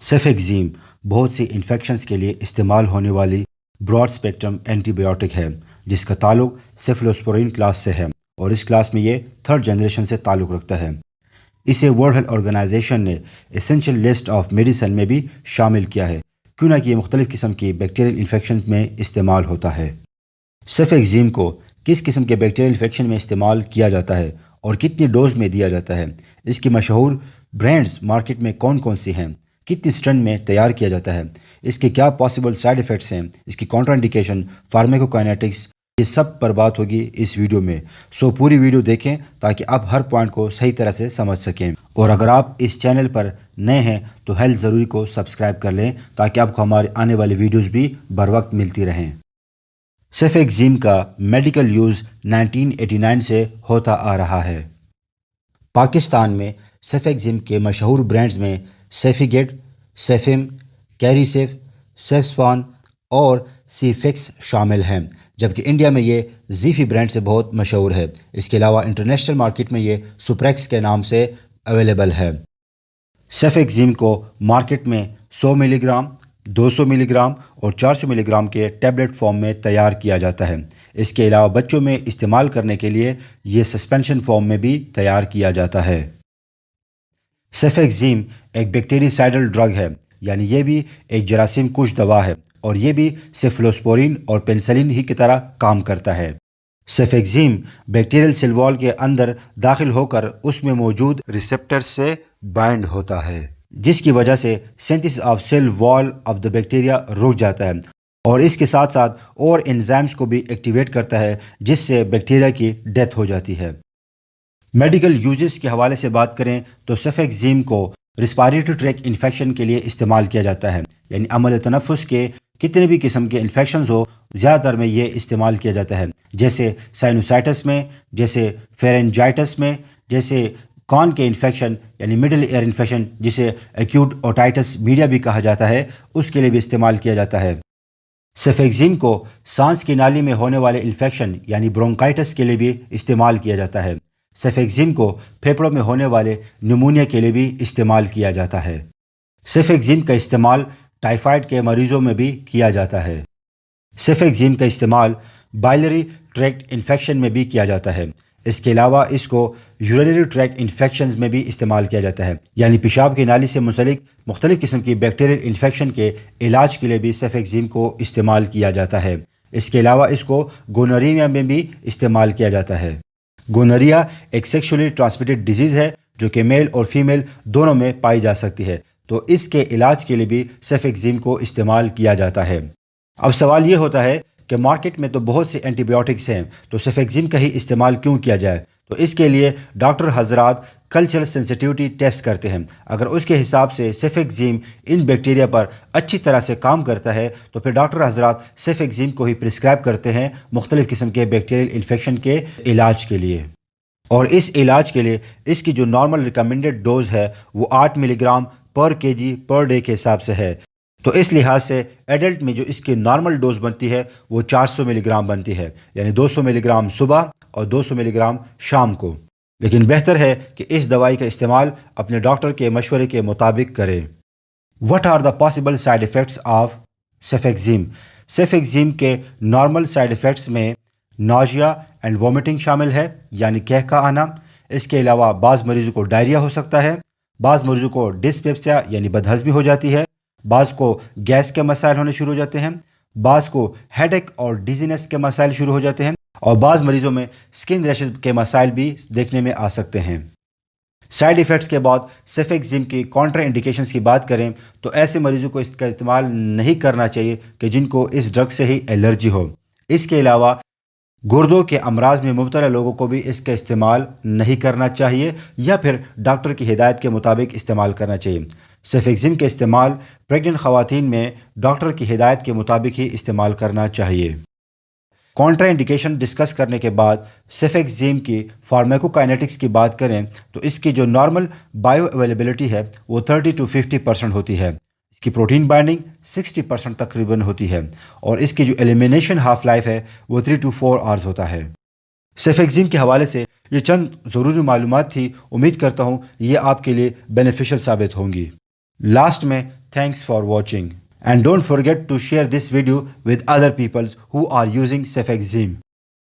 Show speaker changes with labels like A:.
A: सेफेक्जिम बहुत सी इन्फेक्शंस के लिए इस्तेमाल होने वाली ब्रॉड स्पेक्ट्रम एंटीबायोटिक है जिसका ताल्लुक सेफलोस्पोरिन क्लास से है और इस क्लास में ये थर्ड जनरेशन से ताल्लुक़ रखता है। इसे वर्ल्ड हेल्थ ऑर्गेनाइजेशन ने एसेंशियल लिस्ट ऑफ मेडिसिन में भी शामिल किया है क्यों ना कि ये मुख्तलिफ़ किस्म की बैक्टीरियल इन्फेक्शन में इस्तेमाल होता है। सेफेक्जिम को किस किस्म के बैक्टीरियल इन्फेक्शन में इस्तेमाल किया जाता है और कितनी डोज में दिया जाता है, इसकी मशहूर ब्रांड्स मार्केट में कौन कौन सी हैं, कितनी स्ट्रेंथ में तैयार किया जाता है, इसके क्या पॉसिबल साइड इफ़ेक्ट्स हैं, इसकी कॉन्ट्राइंडिकेशन, फार्माकोकाइनेटिक्स, ये सब पर बात होगी इस वीडियो में। सो पूरी वीडियो देखें ताकि आप हर पॉइंट को सही तरह से समझ सकें। और अगर आप इस चैनल पर नए हैं तो हेल्थ ज़रूरी को सब्सक्राइब कर लें ताकि आपको हमारे आने वाली वीडियोज़ भी बर वक्त मिलती रहें। सेफेक्जिम का मेडिकल यूज़ 1989 से होता आ रहा है। पाकिस्तान में सेफेक्जिम के मशहूर ब्रांड्स में सेफिगेट, सेफिम, कैरीसेफ, सेफस्पान और सीफिक्स शामिल हैं, जबकि इंडिया में ये ज़ीफ़ी ब्रांड से बहुत मशहूर है। इसके अलावा इंटरनेशनल मार्केट में ये सुप्रेक्स के नाम से अवेलेबल है। सेफेक्जिम को मार्केट में 100 मिलीग्राम, 200 मिलीग्राम और 400 मिलीग्राम के टैबलेट फॉर्म में तैयार किया जाता है। इसके अलावा बच्चों में इस्तेमाल करने के लिए ये सस्पेंशन फॉर्म में भी तैयार किया जाता है। सेफेक्जिम एक बैक्टीरिसाइडल ड्रग है, यानी ये भी एक जरासीम कुश दवा है और ये भी सेफलोस्पोरिन और पेनिसिलिन ही की तरह काम करता है। सेफेक्जिम बैक्टीरियल सेल वॉल के अंदर दाखिल होकर उसमें मौजूद रिसेप्टर से बाइंड होता है, जिसकी वजह से synthesis of cell wall of the bacteria रुक जाता है और इसके साथ साथ और एंजाइम्स को भी एक्टिवेट करता है जिससे बैक्टीरिया की डेथ हो जाती है। मेडिकल यूजेस के हवाले से बात करें तो सेफेक्जिम को रिस्पायरेटरी ट्रैक इन्फेक्शन के लिए इस्तेमाल किया जाता है, यानी अमल तनफ़ुस के कितने भी किस्म के इन्फेक्शंस हो ज़्यादातर में ये इस्तेमाल किया जाता है, जैसे साइनोसाइटिस में, जैसे फेरेंजाइटिस में, जैसे कान के इन्फेक्शन यानी मिडल ईयर इन्फेक्शन जिसे एक्यूट ओटाइटिस मीडिया भी कहा जाता है, उसके लिए भी इस्तेमाल किया जाता है। सेफेक्जिम को सांस की नाली में होने वाले इन्फेक्शन यानी ब्रोंकाइटिस के लिए भी इस्तेमाल किया जाता है। सेफेक्जिम को फेफड़ों में होने वाले निमोनिया के लिए भी इस्तेमाल किया जाता है। सेफेक्जिम का इस्तेमाल टाइफाइड के मरीज़ों में भी किया जाता है। सेफेक्जिम का इस्तेमाल बाइलरी ट्रैक्ट इन्फेक्शन में भी किया जाता है। इसके अलावा इसको यूरिनरी ट्रैक्ट इन्फेक्शंस में भी इस्तेमाल किया जाता है, यानी पेशाब की नाली से मुंसलिक मुख्तलिफ़ किस्म की बैक्टीरियल इन्फेक्शन के इलाज के लिए भी सेफेक्जिम को इस्तेमाल किया जाता है। इसके अलावा इसको गोनोरिया में भी इस्तेमाल किया जाता है। गोनोरिया एक सेक्सुअली ट्रांसमिटेड डिजीज़ है जो कि मेल और फीमेल दोनों में पाई जा सकती है, तो इसके इलाज के लिए भी सेफेक्जिम को इस्तेमाल किया जाता है। अब सवाल ये होता है कि मार्केट में तो बहुत से एंटीबायोटिक्स हैं, तो सेफेक्जिम का ही इस्तेमाल क्यों किया जाए? तो इसके लिए डॉक्टर हजरात कल्चरल सेंसिटिविटी टेस्ट करते हैं। अगर उसके हिसाब से सेफेक्जिम इन बैक्टीरिया पर अच्छी तरह से काम करता है तो फिर डॉक्टर हजरात सेफेक्जिम को ही प्रिस्क्राइब करते हैं मुख्तलिफ़ किस्म के बैक्टीरियल इन्फेक्शन के इलाज के लिए। और इस इलाज के लिए इसकी जो नॉर्मल रिकमेंडेड डोज है वो 8 मिलीग्राम पर केजी पर डे के हिसाब से है, तो इस लिहाज से एडल्ट में जो इसकी नॉर्मल डोज बनती है वो 400 मिलीग्राम बनती है, यानी 200 मिलीग्राम सुबह और 200 मिलीग्राम शाम को। लेकिन बेहतर है कि इस दवाई का इस्तेमाल अपने डॉक्टर के मशवरे के मुताबिक करें। What are the possible side effects of cefixime? Cefixime के नॉर्मल साइड इफ़ेक्ट्स में नाजिया एंड वॉमिटिंग शामिल है, यानी कहका आना। इसके अलावा बाज़ मरीज़ों को डायरिया हो सकता है, बाज़ मरीज़ों को डिस्पेप्सिया यानी बदहज़मी हो जाती है, बाज़ को गैस के मसाइल होने शुरू हो जाते हैं, बाज़ को हेडेक और डिजीनेस के मसाइल शुरू हो जाते हैं और बाज़ मरीज़ों में स्किन रैशेस के मसाइल भी देखने में आ सकते हैं। साइड इफ़ेक्ट्स के बाद सेफेक्जिम की कॉन्ट्रा इंडिकेशंस की बात करें तो ऐसे मरीज़ों को इसका इस्तेमाल नहीं करना चाहिए कि जिनको इस ड्रग से ही एलर्जी हो। इसके अलावा गुर्दों के अमराज में मुब्तला लोगों को भी इसका इस्तेमाल नहीं करना चाहिए या फिर डॉक्टर की हिदायत के मुताबिक इस्तेमाल करना चाहिए। सेफेक्जिम के इस्तेमाल प्रेग्नेंट ख़वातीन में डॉक्टर की हिदायत के मुताबिक ही इस्तेमाल करना चाहिए। कॉन्ट्रा इंडिकेशन डिस्कस करने के बाद सेफेक्जिम की फार्माकोकाइनेटिक्स की बात करें तो इसकी जो नॉर्मल बायो अवेलेबिलिटी है वो 30 to 50% होती है। इसकी प्रोटीन बाइंडिंग 60% तकरीबन होती है और इसकी जो एलिमिनेशन हाफ लाइफ है वो 3 to 4 आवर्स होता है। सेफेक्जिम के हवाले से ये चंद ज़रूरी मालूमात थी, उम्मीद करता हूँ ये आपके लिए बेनिफिशियल साबित होंगी। लास्ट में Thanks for watching. And don't forget to share this video with other people who are using Cefexime.